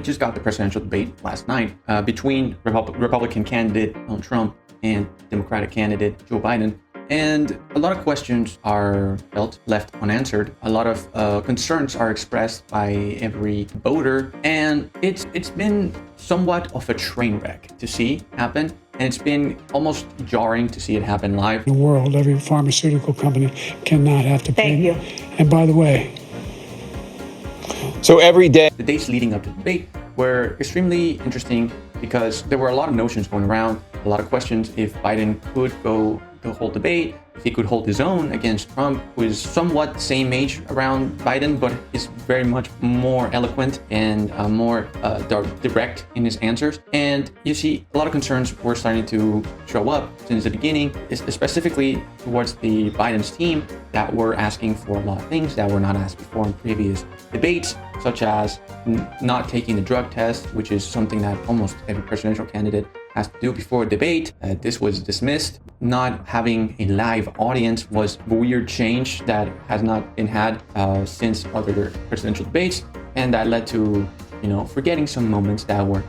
just got the presidential debate last night between Republican candidate Donald Trump and Democratic candidate Joe Biden. And a lot of questions are left unanswered. A lot of concerns are expressed by every voter, and it's been somewhat of a train wreck to see happen. And it's been almost jarring to see it happen live. In the world, every pharmaceutical company cannot have to pay. Thank you. And by the way, so every day, the days leading up to the debate were extremely interesting because there were a lot of notions going around, a lot of questions if Biden could go the whole debate, if he could hold his own against Trump, who is somewhat the same age around Biden, but is very much more eloquent and more direct in his answers. And you see a lot of concerns were starting to show up since the beginning, specifically towards the Biden's team that were asking for a lot of things that were not asked before in previous debates, such as not taking the drug test, which is something that almost every presidential candidate has to do before a debate. This was dismissed. Not having a live audience was a weird change that has not been had since other presidential debates, and that led to, forgetting some moments that were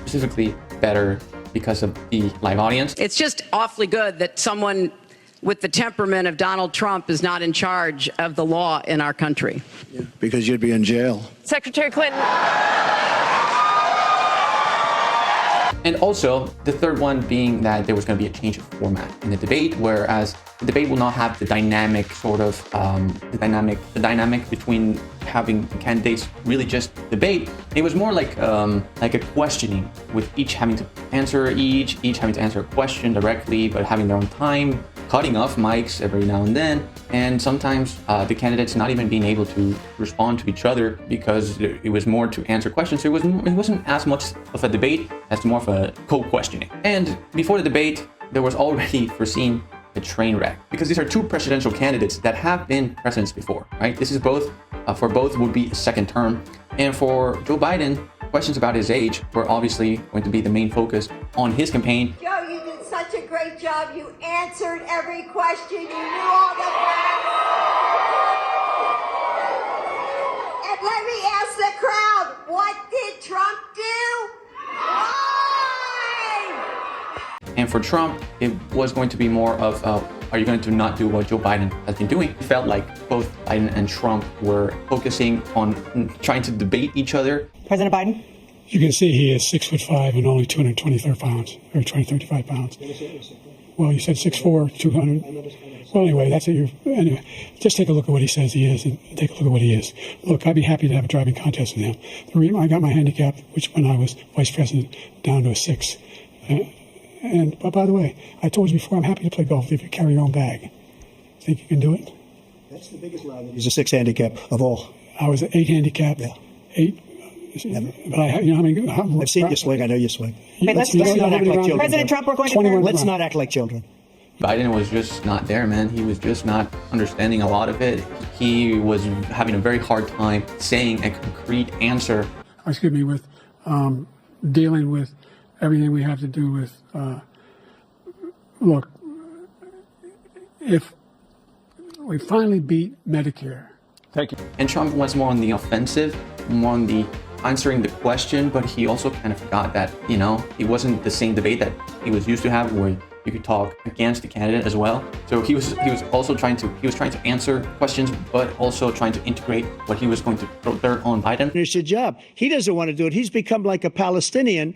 specifically better because of the live audience. It's just awfully good that someone with the temperament of Donald Trump is not in charge of the law in our country. Yeah, because you'd be in jail. Secretary Clinton. And also, the third one being that there was going to be a change of format in the debate, whereas the debate will not have the dynamic the dynamic between having the candidates really just debate. It was more like a questioning, with each having to answer each having to answer a question directly, but having their own time, cutting off mics every now and then, and sometimes the candidates not even being able to respond to each other because it was more to answer questions. So it wasn't as much of a debate as more of a co-questioning. And before the debate, there was already foreseen a train wreck, because these are two presidential candidates that have been presidents before, right? This is both, for both would be a second term. And for Joe Biden, questions about his age were obviously going to be the main focus on his campaign. Joe, you did such a great job. You answered every question. You knew all the facts. And let me ask the crowd, what did Trump do? Why? And for Trump, it was going to be more of, are you going to not do what Joe Biden has been doing? It felt like both Biden and Trump were focusing on trying to debate each other. President Biden? you can see he is 6'5" and only 225 pounds, or 235 pounds. Well, you said 6'4", 200. Well, anyway, that's it. Anyway, just take a look at what he says he is, and take a look at what he is. Look, I'd be happy to have a driving contest with him. The reason I got my handicap, which when I was vice president, down to a 6. But by the way, I told you before, I'm happy to play golf if you carry your own bag. Think you can do it? That's the biggest line. He's a 6 handicap of all. I was an 8 handicap. Yeah. 8. But I've seen you swing. I know you swing. Hey, let's not act like children. President Trump, we're going to Let's not act like children. Biden was just not there, man. He was just not understanding a lot of it. He was having a very hard time saying a concrete answer. Excuse me, with dealing with everything we have to do with, look, if we finally beat Medicare. Thank you. And Trump was more on the offensive, more on the answering the question, but he also kind of forgot that, you know, it wasn't the same debate that he was used to have where you could talk against the candidate as well. So he was trying to answer questions, but also trying to integrate what he was going to throw dirt on Biden. Finish the job. He doesn't want to do it. He's become like a Palestinian,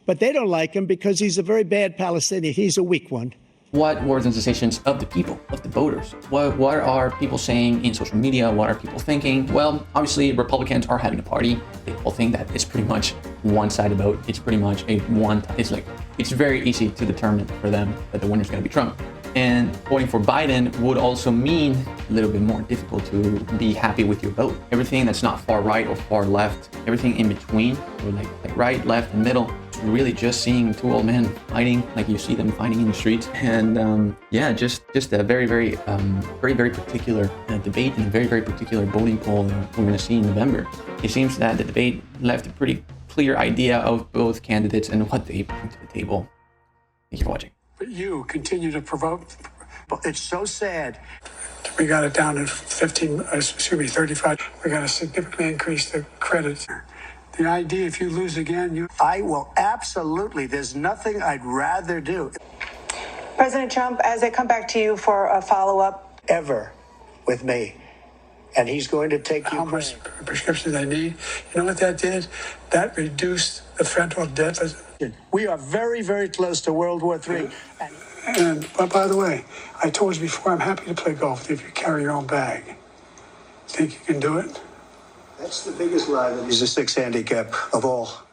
but they don't like him because he's a very bad Palestinian. He's a weak one. What were the sensations of the people, of the voters? What are people saying in social media? What are people thinking? Well, obviously, Republicans are having a party. They all think that it's pretty much one-sided vote. It's pretty much it's very easy to determine for them that the winner is going to be Trump. And voting for Biden would also mean a little bit more difficult to be happy with your vote. Everything that's not far right or far left, everything in between, or like right, left, and middle, it's really just seeing two old men fighting like you see them fighting in the streets. And yeah, just a very, very particular debate and a very, very particular voting poll that we're going to see in November. It seems that the debate left a pretty clear idea of both candidates and what they bring to the table. Thank you for watching. But you continue to provoke. It's so sad. We got it down to 35. We got to significantly increase the credit. The idea, if you lose again, I will absolutely. There's nothing I'd rather do President Trump, as I come back to you for a follow-up. ever with me. And he's going to take how Ukraine. much prescriptions they need. You know what that did? That reduced the federal deficit. We are very, very close to World War III. But by the way, I told you before, I'm happy to play golf if you carry your own bag. Think you can do it? That's the biggest lie that he's a 6 handicap of all.